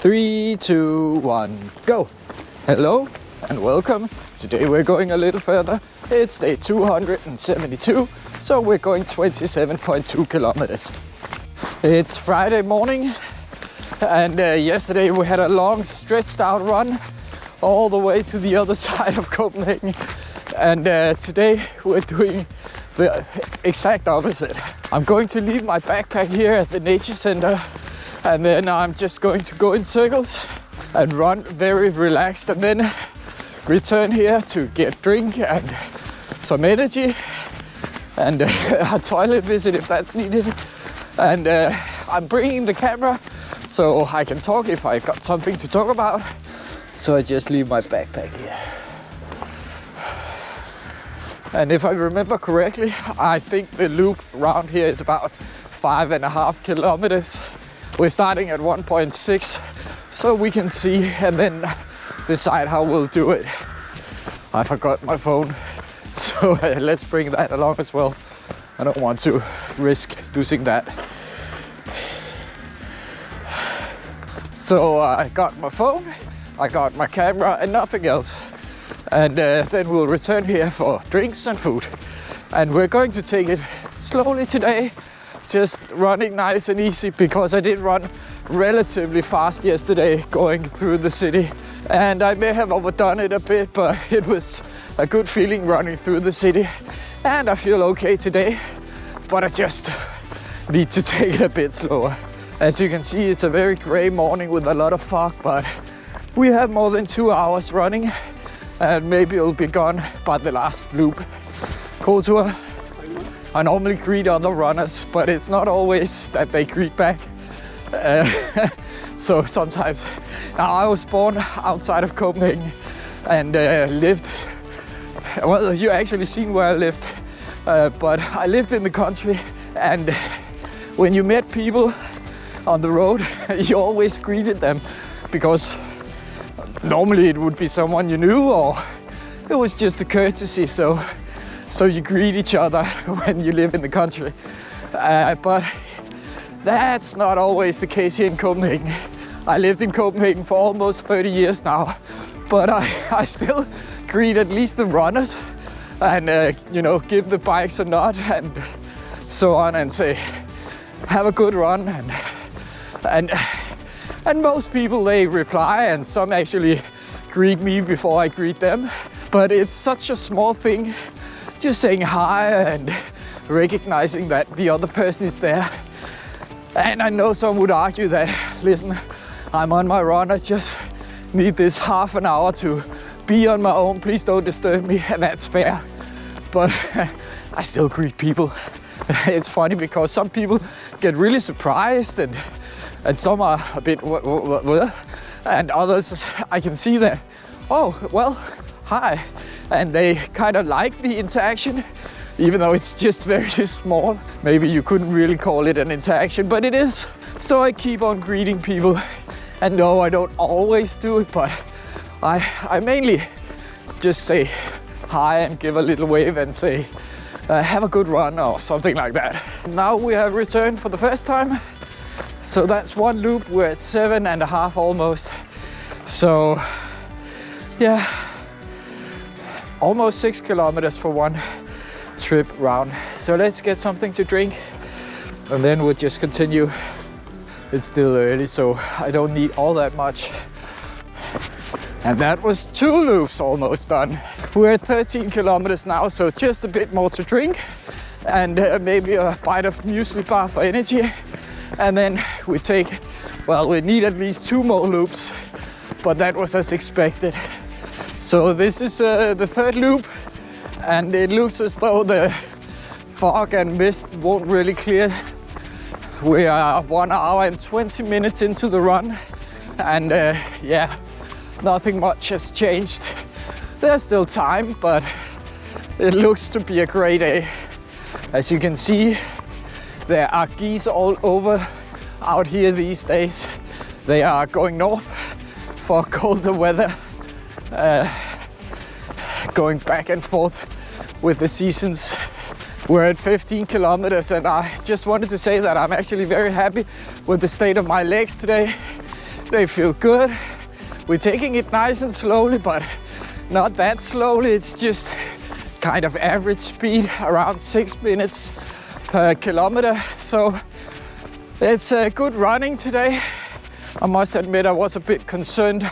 3, 2, 1, go! Hello and welcome. Today we're going a little further. It's day 272, so we're going 27.2 kilometers. It's Friday morning, and yesterday we had a long stretched out run all the way to the other side of Copenhagen. And today we're doing the exact opposite. I'm going to leave my backpack here at the nature center, and then I'm just going to go in circles and run very relaxed, and then return here to get drink and some energy and a toilet visit if that's needed. And I'm bringing the camera so I can talk if I've got something to talk about. So I just leave my backpack here. And if I remember correctly, I think the loop around here is about 5.5 kilometers. We're starting at 1.6, so we can see and then decide how we'll do it. I forgot my phone, so let's bring that along as well. I don't want to risk losing that. So I got my phone, I got my camera and nothing else. And then we'll return here for drinks and food. And we're going to take it slowly today, just running nice and easy, because I did run relatively fast yesterday going through the city. And I may have overdone it a bit, but it was a good feeling running through the city. And I feel okay today, but I just need to take it a bit slower. As you can see, it's a very gray morning with a lot of fog, but we have more than 2 hours running. And maybe it'll be gone by the last loop. Cool tour. I normally greet other runners, but it's not always that they greet back. So sometimes. Now, I was born outside of Copenhagen and lived, well, you actually seen where I lived, but I lived in the country, and when you met people on the road, you always greeted them, because normally it would be someone you knew, or it was just a courtesy, so you greet each other when you live in the country. But that's not always the case here in Copenhagen. I lived in Copenhagen for almost 30 years now, but I still greet at least the runners and you know, give the bikes a nod and so on, and say have a good run, and most people, they reply, and some actually greet me before I greet them. But it's such a small thing, just saying hi and recognizing that the other person is there. And I know some would argue that, listen, I'm on my run, I just need this half an hour to be on my own, please don't disturb me, and that's fair. But I still greet people. It's funny because some people get really surprised, and some are a bit and others I can see that, oh, well, hi. And they kind of like the interaction, even though it's just very small. Maybe you couldn't really call it an interaction, but it is. So I keep on greeting people. And no, I don't always do it, but I mainly just say hi and give a little wave and say, have a good run or something like that. Now we have returned for the first time. So that's one loop. We're at 7.5 almost. So yeah, almost 6 kilometers for one trip round. So let's get something to drink and then we'll just continue. It's still early, so I don't need all that much. And that was 2 loops almost done. We're at 13 kilometers now, so just a bit more to drink and maybe a bite of muesli bar for energy. And then we take, well, we need at least 2 more loops, but that was as expected. So this is the third loop, and it looks as though the fog and mist won't really clear. We are 1 hour and 20 minutes into the run, and yeah, nothing much has changed. There's still time, but it looks to be a great day. As you can see, there are geese all over out here these days. They are going north for colder weather, going back and forth with the seasons. We're at 15 kilometers, and I just wanted to say that I'm actually very happy with the state of my legs today. They feel good. We're taking it nice and slowly, but not that slowly. It's just kind of average speed, around 6 minutes per kilometer. So it's good running today. I must admit I was a bit concerned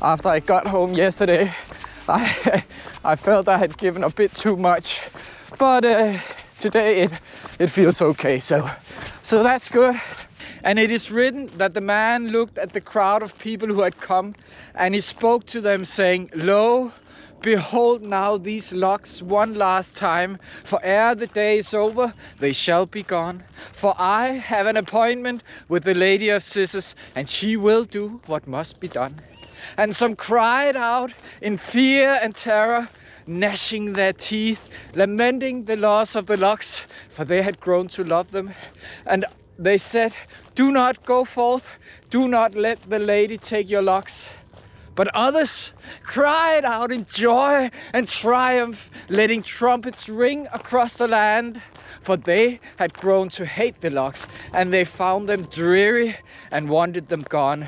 after I got home yesterday. I felt I had given a bit too much, but today it feels okay, so that's good. And it is written that the man looked at the crowd of people who had come, and he spoke to them saying, "Lo, behold now these locks one last time, for ere the day is over, they shall be gone. For I have an appointment with the Lady of Scissors, and she will do what must be done." And some cried out in fear and terror, gnashing their teeth, lamenting the loss of the locks, for they had grown to love them. And they said, "Do not go forth, do not let the lady take your locks." But others cried out in joy and triumph, letting trumpets ring across the land, for they had grown to hate the locks, and they found them dreary and wanted them gone.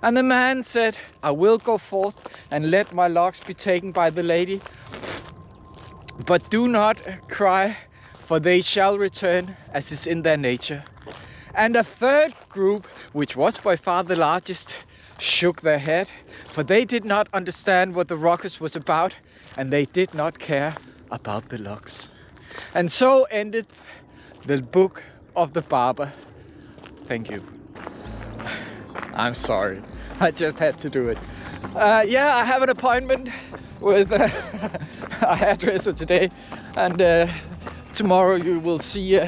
And the man said, "I will go forth and let my locks be taken by the lady, but do not cry, for they shall return as is in their nature." And a third group, which was by far the largest, shook their head, for they did not understand what the ruckus was about, and they did not care about the locks. And so ended the book of the barber. Thank you. I'm sorry, I just had to do it. Yeah, I have an appointment with a hairdresser today, and tomorrow you will see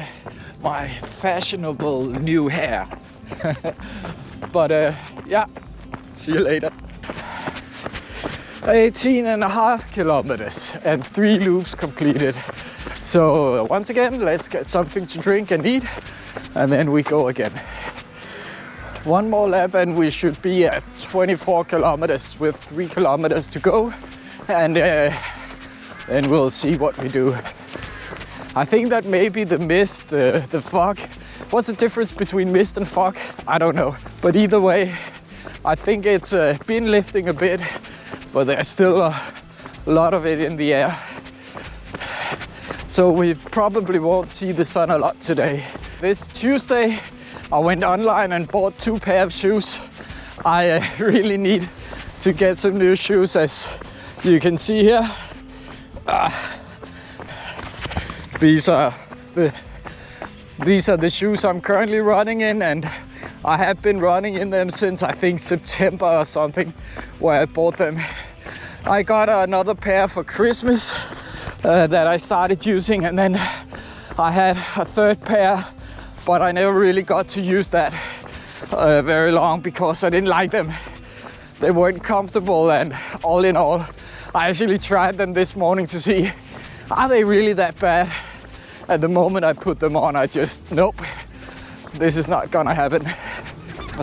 my fashionable new hair. But yeah, see you later. 18.5 kilometers and 3 loops completed. So once again, let's get something to drink and eat, and then we go again. One more lap and we should be at 24 kilometers with 3 kilometers to go, and then we'll see what we do. I think that maybe the mist, the fog, what's the difference between mist and fog? I don't know. But either way, I think it's been lifting a bit, but there's still a lot of it in the air. So we probably won't see the sun a lot today. This Tuesday, I went online and bought 2 pairs of shoes. I really need to get some new shoes, as you can see here. These are the shoes I'm currently running in, and I have been running in them since I think September or something, where I bought them. I got another pair for Christmas that I started using, and then I had a third pair, but I never really got to use that very long because I didn't like them. They weren't comfortable, and all in all, I actually tried them this morning to see, are they really that bad? At the moment I put them on, I just, nope, this is not gonna happen.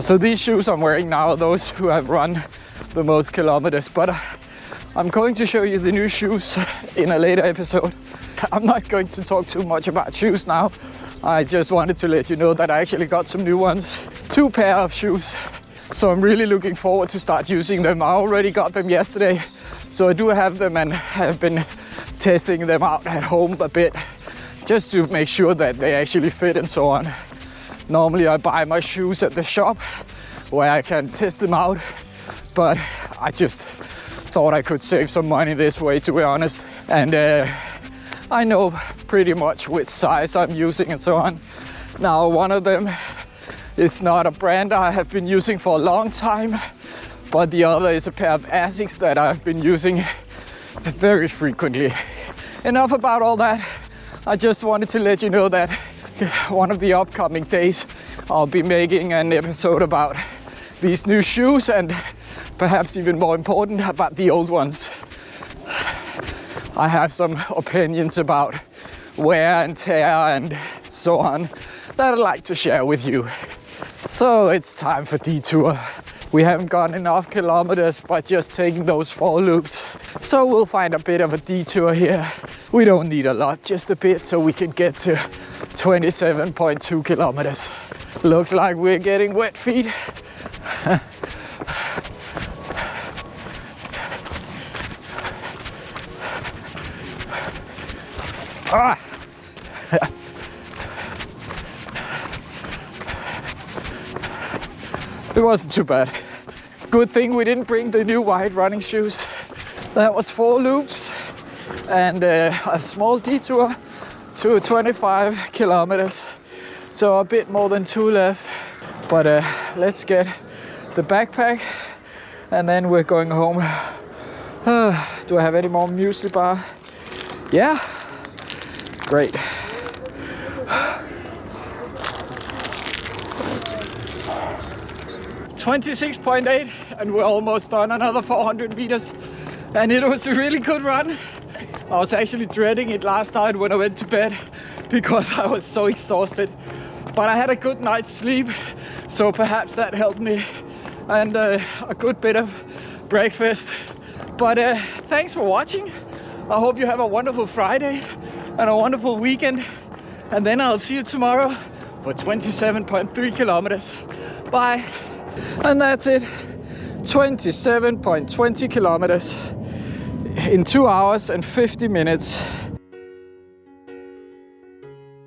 So these shoes I'm wearing now are those who have run the most kilometers, but I'm going to show you the new shoes in a later episode. I'm not going to talk too much about shoes now. I just wanted to let you know that I actually got some new ones. 2 pair of shoes. So I'm really looking forward to start using them. I already got them yesterday, so I do have them and have been testing them out at home a bit, just to make sure that they actually fit and so on. Normally I buy my shoes at the shop where I can test them out, but I just thought I could save some money this way, to be honest. And I know pretty much which size I'm using and so on. Now, one of them is not a brand I have been using for a long time, but the other is a pair of Asics that I've been using very frequently. Enough about all that. I just wanted to let you know that one of the upcoming days I'll be making an episode about these new shoes, and perhaps even more important, about the old ones. I have some opinions about wear and tear and so on that I'd like to share with you. So it's time for detour. We haven't gone enough kilometers by just taking those 4 loops, so we'll find a bit of a detour here. We don't need a lot, just a bit, so we can get to 27.2 kilometers. Looks like we're getting wet feet. Ah! It wasn't too bad. Good thing we didn't bring the new white running shoes. That was 4 loops and a small detour to 25 kilometers. So a bit more than 2 left. But let's get the backpack and then we're going home. Do I have any more muesli bar? Yeah. Great. $26.8 and we're almost done, another 400 meters. And it was a really good run. I was actually dreading it last night when I went to bed because I was so exhausted. But I had a good night's sleep, so perhaps that helped me. And a good bit of breakfast. But thanks for watching. I hope you have a wonderful Friday and a wonderful weekend. And then I'll see you tomorrow for 27.3 kilometers. Bye. And that's it. 27.20 kilometers in 2 hours and 50 minutes.